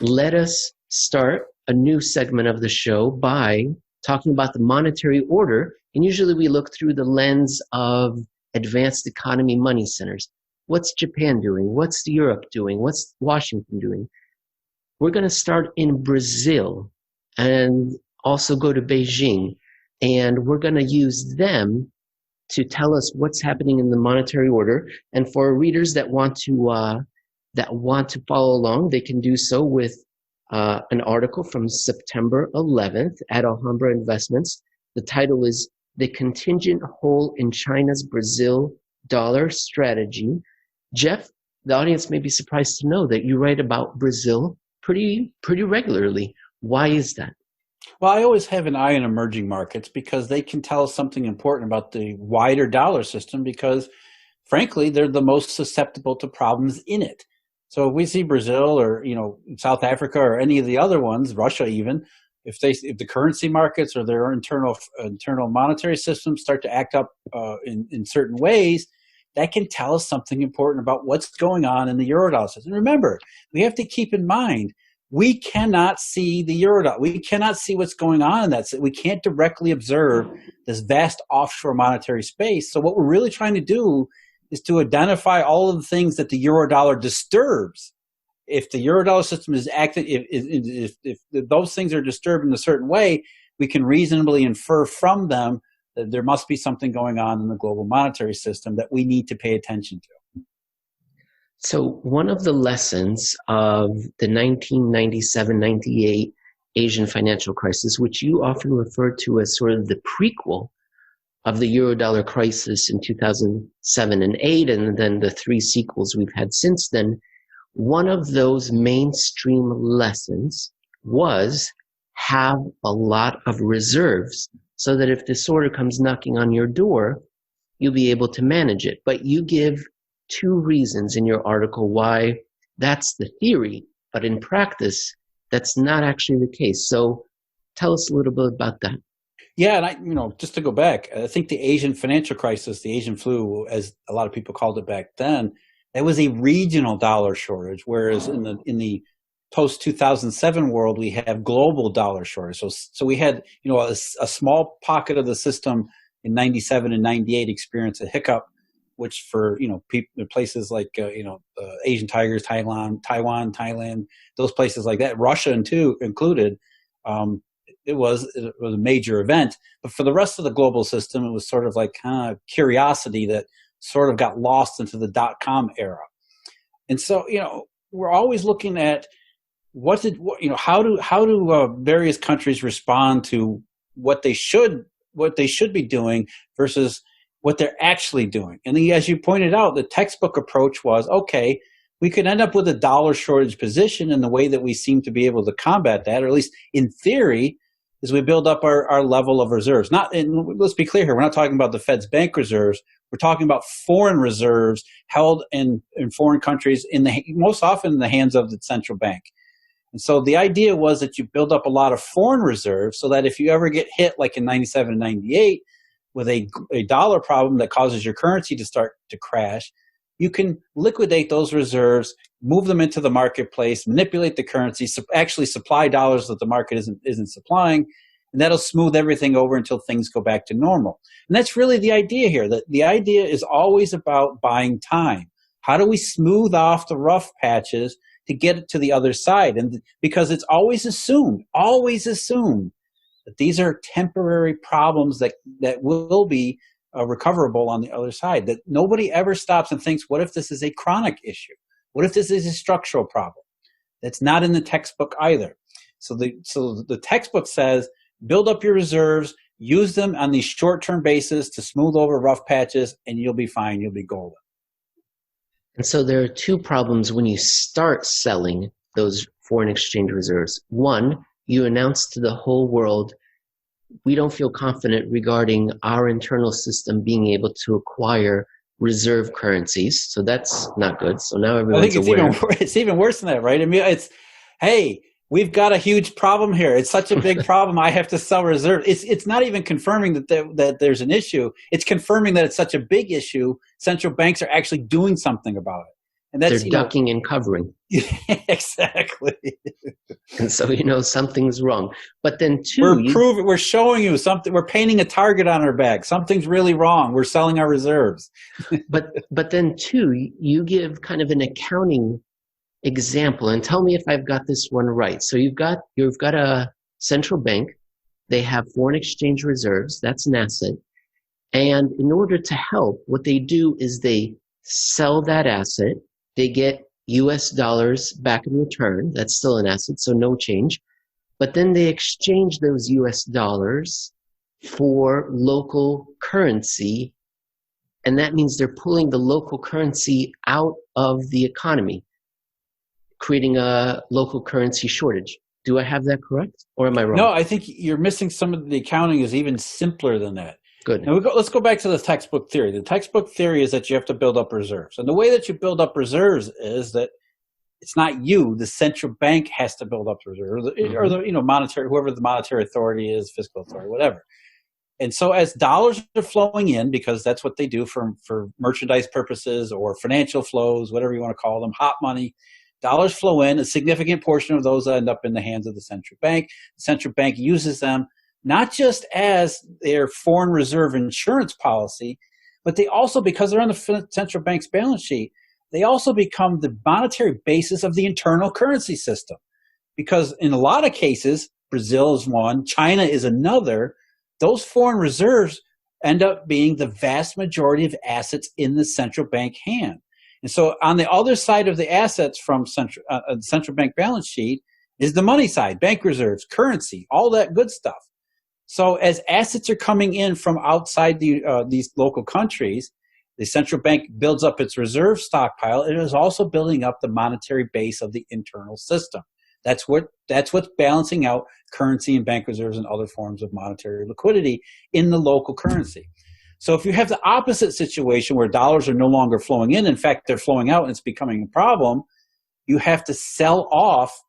let us start a new segment of the show by talking about the monetary order. And usually we look through the lens of advanced economy money centers. What's Japan doing? What's Europe doing? What's Washington doing? We're going to start in Brazil and also go to Beijing. And we're going to use them to tell us what's happening in the monetary order. And for readers that want to follow along, they can do so with an article from September 11th at Alhambra Investments. The title is "The Contingent Hole in China's Brazil Dollar Strategy." Jeff, the audience may be surprised to know that you write about Brazil pretty regularly. Why is that? Well, I always have an eye on emerging markets because they can tell us something important about the wider dollar system because, frankly, they're the most susceptible to problems in it. So if we see Brazil or South Africa or any of the other ones, Russia even, if the currency markets or their internal monetary systems start to act up in certain ways, that can tell us something important about what's going on in the Eurodollar system. And remember, we have to keep in mind, we cannot see the Eurodollar. We cannot see what's going on in that. We can't directly observe this vast offshore monetary space. So what we're really trying to do is to identify all of the things that the Eurodollar disturbs. If the Eurodollar system is acting, if those things are disturbed in a certain way, we can reasonably infer from them that there must be something going on in the global monetary system that we need to pay attention to. So one of the lessons of the 1997-98 Asian financial crisis, which you often refer to as sort of the prequel of the Eurodollar crisis in 2007 and 8, and then the three sequels we've had since then, one of those mainstream lessons was have a lot of reserves so that if disorder comes knocking on your door, you'll be able to manage it. But you give two reasons in your article why that's the theory, but in practice, that's not actually the case. So tell us a little bit about that. Yeah, and just to go back, I think the Asian financial crisis, the Asian flu, as a lot of people called it back then, that was a regional dollar shortage, whereas in the post 2007 world, we have global dollar shortage. So we had a small pocket of the system in 97 and 98 experienced a hiccup, which for places like Asian tigers, Taiwan, Thailand, those places like that, Russia included. It was a major event, but for the rest of the global system, it was sort of like kind of curiosity that sort of got lost into the .com era. And so, we're always looking at how do various countries respond to what they should be doing versus what they're actually doing. And as you pointed out, the textbook approach was, okay, we could end up with a dollar shortage position, and the way that we seem to be able to combat that, or at least in theory, is we build up our level of reserves. And let's be clear here, we're not talking about the Fed's bank reserves. We're talking about foreign reserves held in foreign countries, most often in the hands of the central bank. And so the idea was that you build up a lot of foreign reserves so that if you ever get hit, like in 97 and 98, with a dollar problem that causes your currency to start to crash, you can liquidate those reserves, move them into the marketplace, manipulate the currency, actually supply dollars that the market isn't supplying, and that'll smooth everything over until things go back to normal. And that's really the idea here. That the idea is always about buying time. How do we smooth off the rough patches to get it to the other side? And because it's always assumed that these are temporary problems that will be recoverable on the other side, that nobody ever stops and thinks, what if this is a chronic issue? What if this is a structural problem? That's not in the textbook either. So the textbook says, build up your reserves, use them on these short-term basis to smooth over rough patches, and you'll be fine, you'll be golden. And so there are two problems when you start selling those foreign exchange reserves. One, you announce to the whole world, we don't feel confident regarding our internal system being able to acquire reserve currencies. So that's not good. So now everyone's aware. It's even worse than that, right? I mean, hey, we've got a huge problem here. It's such a big problem. I have to sell reserves. It's not even confirming that there's an issue. It's confirming that it's such a big issue. Central banks are actually doing something about it. And They're that's, ducking and covering. exactly. And so, something's wrong. But then We're showing you something. We're painting a target on our back. Something's really wrong. We're selling our reserves. but then two, you give kind of an accounting example, and tell me if I've got this one right. So you've got a central bank. They have foreign exchange reserves. That's an asset. And in order to help, what they do is they sell that asset. They get US dollars back in return. That's still an asset, so no change. But then they exchange those US dollars for local currency. And that means they're pulling the local currency out of the economy, creating a local currency shortage. Do I have that correct, or am I wrong? No, I think you're missing. Some of the accounting is even simpler than that. Good. Now let's go back to the textbook theory. The textbook theory is that you have to build up reserves. And the way that you build up reserves is that it's not you. The central bank has to build up reserves, or the monetary, whoever the monetary authority is, fiscal authority, whatever. And so as dollars are flowing in, because that's what they do for merchandise purposes or financial flows, whatever you want to call them, hot money, dollars flow in. A significant portion of those end up in the hands of the central bank. The central bank uses them not just as their foreign reserve insurance policy, but they also, because they're on the central bank's balance sheet, they also become the monetary basis of the internal currency system. Because in a lot of cases, Brazil is one, China is another, those foreign reserves end up being the vast majority of assets in the central bank hand. And so on the other side of the assets from the central bank balance sheet is the money side, bank reserves, currency, all that good stuff. So as assets are coming in from outside these local countries, the central bank builds up its reserve stockpile. It is also building up the monetary base of the internal system. That's what's balancing out currency and bank reserves and other forms of monetary liquidity in the local currency. So if you have the opposite situation where dollars are no longer flowing in fact, they're flowing out and it's becoming a problem, you have to sell off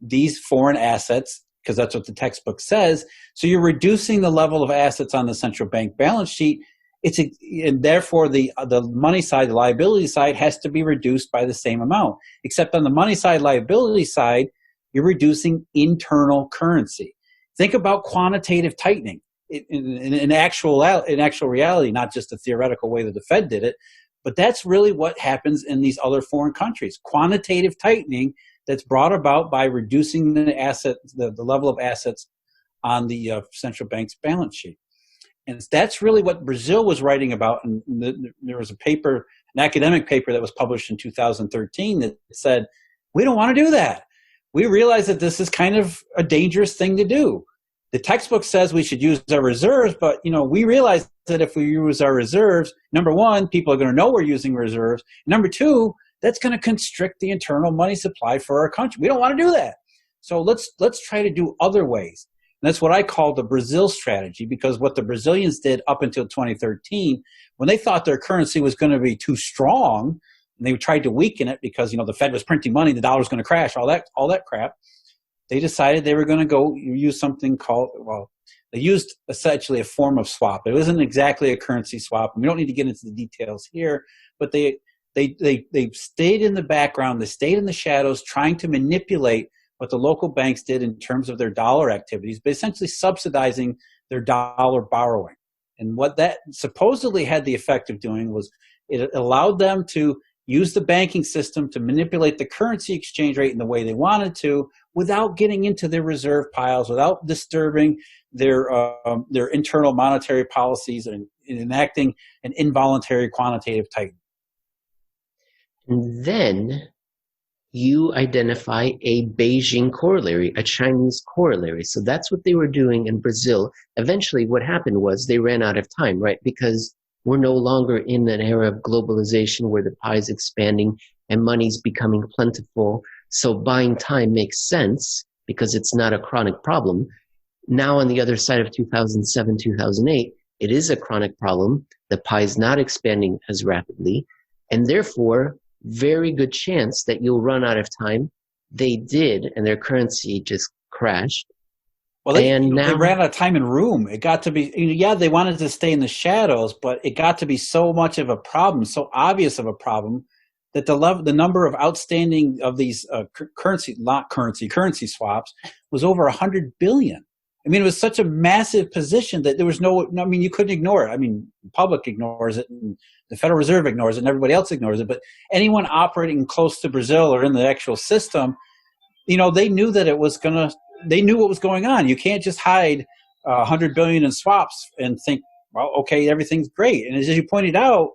these foreign assets, because that's what the textbook says. So you're reducing the level of assets on the central bank balance sheet. And therefore the money side, the liability side, has to be reduced by the same amount. Except on the money side, liability side, you're reducing internal currency. Think about quantitative tightening in actual reality, not just the theoretical way that the Fed did it, but that's really what happens in these other foreign countries. Quantitative tightening that's brought about by reducing the level of assets on the central bank's balance sheet. And that's really what Brazil was writing about. And there was an academic paper that was published in 2013 that said, we don't want to do that. We realize that this is kind of a dangerous thing to do. The textbook says we should use our reserves, but we realize that if we use our reserves, number one, people are going to know we're using reserves. Number two, that's going to constrict the internal money supply for our country. We don't want to do that. So let's try to do other ways. And that's what I call the Brazil strategy, because what the Brazilians did up until 2013, when they thought their currency was going to be too strong, and they tried to weaken it because the Fed was printing money, the dollar was going to crash, all that crap. They decided they were going to go use something called, they used essentially a form of swap. It wasn't exactly a currency swap, and we don't need to get into the details here, but they stayed in the background, they stayed in the shadows, trying to manipulate what the local banks did in terms of their dollar activities, but essentially subsidizing their dollar borrowing. And what that supposedly had the effect of doing was it allowed them to use the banking system to manipulate the currency exchange rate in the way they wanted to, without getting into their reserve piles, without disturbing their internal monetary policies and enacting an involuntary quantitative tightening. And then you identify a Beijing corollary, a Chinese corollary. So that's what they were doing in Brazil. Eventually what happened was they ran out of time, right? Because we're no longer in an era of globalization where the pie is expanding and money's becoming plentiful. So buying time makes sense because it's not a chronic problem. Now on the other side of 2007, 2008, it is a chronic problem. The pie is not expanding as rapidly, and therefore very good chance that you'll run out of time. They did, and their currency just crashed. Well, they ran out of time and room. It got to be, they wanted to stay in the shadows, but it got to be so much of a problem, so obvious of a problem, that the number of outstanding of these currency swaps was over 100 billion. I mean, it was such a massive position that there was I mean, you couldn't ignore it. I mean, the public ignores it, and the Federal Reserve ignores it, and everybody else ignores it. But anyone operating close to Brazil or in the actual system, they knew that they knew what was going on. You can't just hide 100 billion in swaps and think, well, okay, everything's great. And as you pointed out,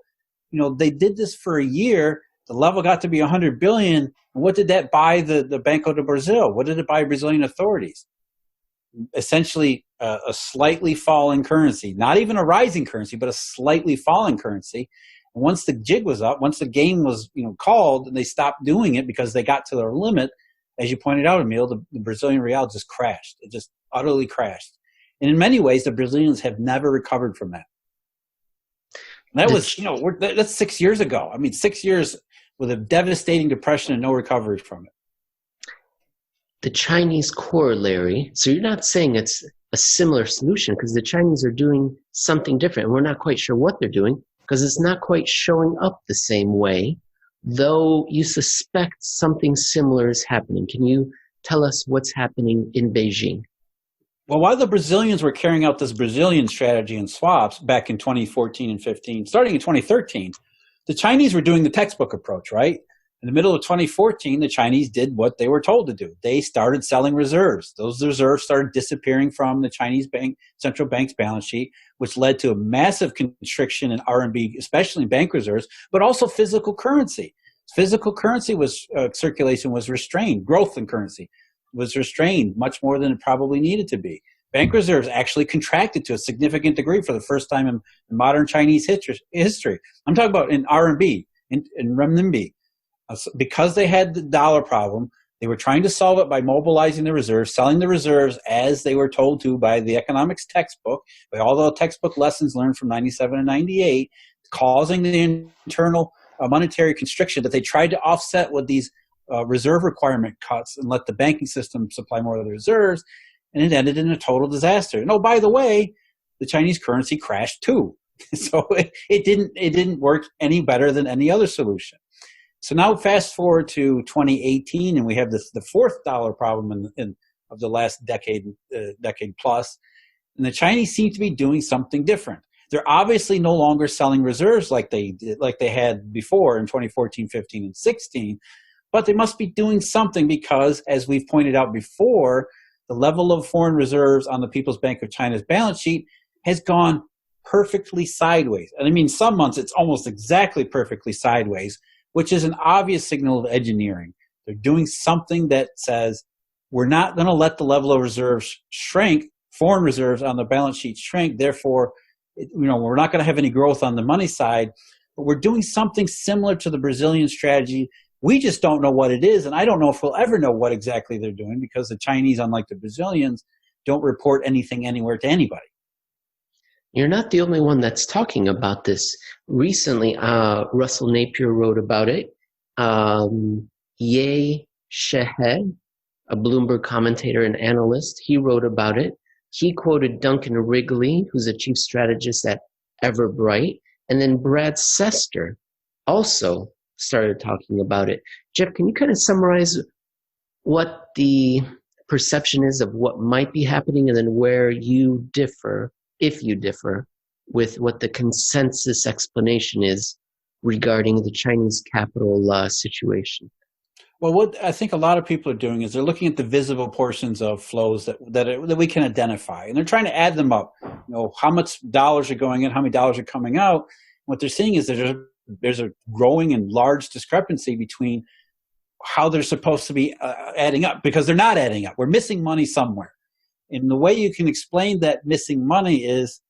they did this for a year. The level got to be 100 billion. And what did that buy the Banco de Brazil? What did it buy Brazilian authorities? Essentially a slightly falling currency, not even a rising currency, but a slightly falling currency. And once the jig was up, once the game was called, and they stopped doing it because they got to their limit, as you pointed out, Emil, the Brazilian real just crashed. It just utterly crashed. And in many ways, the Brazilians have never recovered from that. And that was, that's 6 years ago. I mean, 6 years with a devastating depression and no recovery from it. The Chinese corollary, so you're not saying it's a similar solution, because the Chinese are doing something different. And we're not quite sure what they're doing because it's not quite showing up the same way, though you suspect something similar is happening. Can you tell us what's happening in Beijing? Well, while the Brazilians were carrying out this Brazilian strategy in swaps back in 2014 and 15, starting in 2013, the Chinese were doing the textbook approach, right? In the middle of 2014, the Chinese did what they were told to do. They started selling reserves. Those reserves started disappearing from the Chinese central bank's balance sheet, which led to a massive constriction in RMB, especially in bank reserves, but also physical currency. Physical currency circulation was restrained. Growth in currency was restrained much more than it probably needed to be. Bank reserves actually contracted to a significant degree for the first time in modern Chinese history. I'm talking about in RMB, in renminbi. Because they had the dollar problem, they were trying to solve it by mobilizing the reserves, selling the reserves as they were told to by the economics textbook, by all the textbook lessons learned from 97 and 98, causing the internal monetary constriction that they tried to offset with these reserve requirement cuts and let the banking system supply more of the reserves, and it ended in a total disaster. And oh, by the way, the Chinese currency crashed too. So it didn't work any better than any other solution. So now fast forward to 2018, and we have the fourth dollar problem of the last decade plus, and the Chinese seem to be doing something different. They're obviously no longer selling reserves like they had before in 2014, 15, and 16, but they must be doing something because, as we've pointed out before, the level of foreign reserves on the People's Bank of China's balance sheet has gone perfectly sideways. And I mean, some months it's almost exactly perfectly sideways, which is an obvious signal of engineering. They're doing something that says, we're not going to let the level of reserves shrink, foreign reserves on the balance sheet shrink, therefore, we're not going to have any growth on the money side, but we're doing something similar to the Brazilian strategy. We just don't know what it is, and I don't know if we'll ever know what exactly they're doing because the Chinese, unlike the Brazilians, don't report anything anywhere to anybody. You're not the only one that's talking about this. Recently, Russell Napier wrote about it. Ye Shehed, a Bloomberg commentator and analyst, he wrote about it. He quoted Duncan Wrigley, who's a chief strategist at Everbright, and then Brad Sester also started talking about it. Jeff, can you kind of summarize what the perception is of what might be happening and then where you differ, if you differ, with what the consensus explanation is regarding the Chinese capital situation? Well, what I think a lot of people are doing is they're looking at the visible portions of flows that we can identify, and they're trying to add them up. How much dollars are going in, how many dollars are coming out. What they're seeing is there's a growing and large discrepancy between how they're supposed to be adding up, because they're not adding up. We're missing money somewhere. And the way you can explain that missing money is,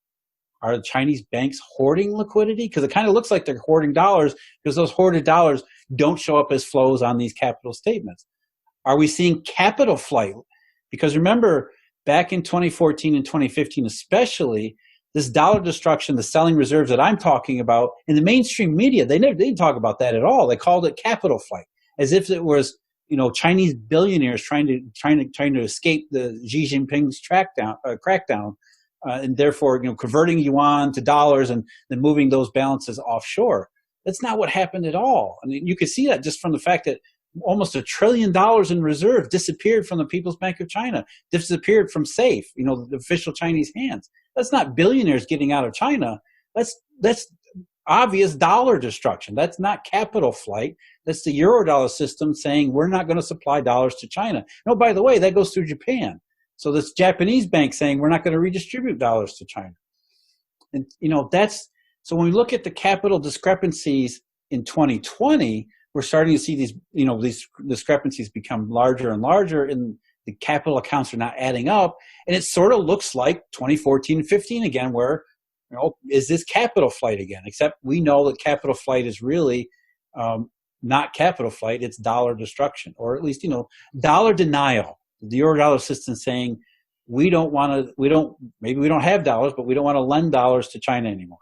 are the Chinese banks hoarding liquidity? Because it kind of looks like they're hoarding dollars because those hoarded dollars don't show up as flows on these capital statements. Are we seeing capital flight? Because remember, back in 2014 and 2015 especially, this dollar destruction, the selling reserves that I'm talking about, in the mainstream media, they didn't talk about that at all. They called it capital flight, as if it was Chinese billionaires trying to escape the Xi Jinping's crackdown, and therefore converting yuan to dollars and then moving those balances offshore. That's not what happened at all. I mean, you can see that just from the fact that almost $1 trillion in reserve disappeared from the People's Bank of China, disappeared from SAFE, the official Chinese hands. That's not billionaires getting out of China. That's obvious dollar destruction. That's not capital flight. That's the Eurodollar system saying we're not going to supply dollars to China. No, by the way, that goes through Japan. So this Japanese bank saying we're not going to redistribute dollars to China. And so when we look at the capital discrepancies in 2020, we're starting to see these discrepancies become larger and larger, and the capital accounts are not adding up. And it sort of looks like 2014 and 15 again, where, is this capital flight again? Except we know that capital flight is really not capital flight, it's dollar destruction, or at least, dollar denial. The Eurodollar system saying maybe we don't have dollars, but we don't want to lend dollars to China anymore.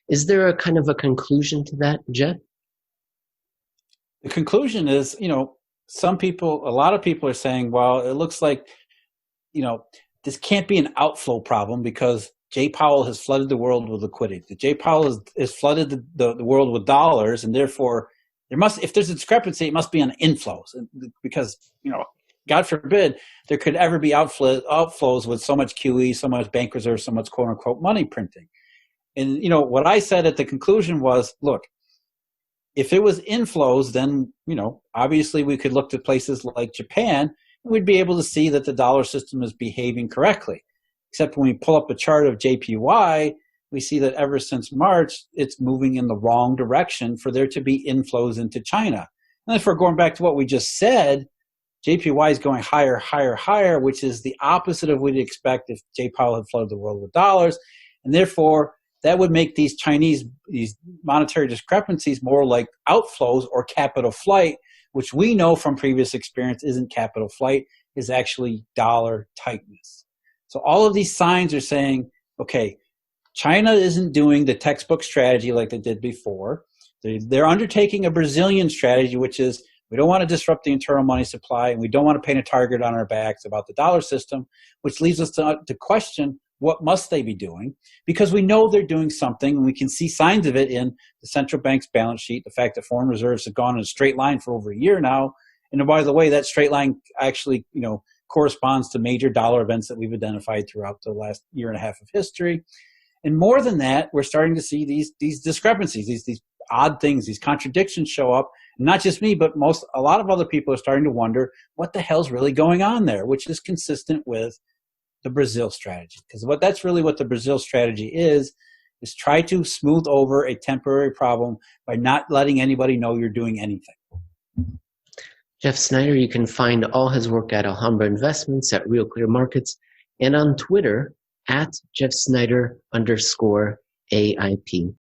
Is there a kind of a conclusion to that, Jeff? The conclusion is, a lot of people are saying, well, it looks like, this can't be an outflow problem because Jay Powell has flooded the world with liquidity. Jay Powell has flooded the world with dollars, and therefore if there's a discrepancy, it must be on inflows, because, God forbid there could ever be outflows with so much QE, so much bank reserve, so much quote unquote money printing. And, what I said at the conclusion was, look, if it was inflows, then, obviously we could look to places like Japan, and we'd be able to see that the dollar system is behaving correctly. Except when we pull up a chart of JPY, we see that ever since March, it's moving in the wrong direction for there to be inflows into China. And if we're going back to what we just said, JPY is going higher, higher, higher, which is the opposite of what you'd expect if Jay Powell had flooded the world with dollars. And therefore, that would make these monetary discrepancies more like outflows or capital flight, which we know from previous experience isn't capital flight, is actually dollar tightness. So all of these signs are saying, okay, China isn't doing the textbook strategy like they did before. They're undertaking a Brazilian strategy, which is we don't want to disrupt the internal money supply, and we don't want to paint a target on our backs about the dollar system, which leads us to question, what must they be doing? Because we know they're doing something, and we can see signs of it in the central bank's balance sheet, the fact that foreign reserves have gone in a straight line for over a year now. And by the way, that straight line actually, corresponds to major dollar events that we've identified throughout the last year and a half of history. And more than that, we're starting to see these discrepancies, these odd things, these contradictions show up. Not just me, but a lot of other people are starting to wonder what the hell's really going on there, which is consistent with the Brazil strategy. Because that's really what the Brazil strategy is try to smooth over a temporary problem by not letting anybody know you're doing anything. Jeff Snyder, you can find all his work at Alhambra Investments, at Real Clear Markets, and on Twitter at Jeff Snyder _AIP.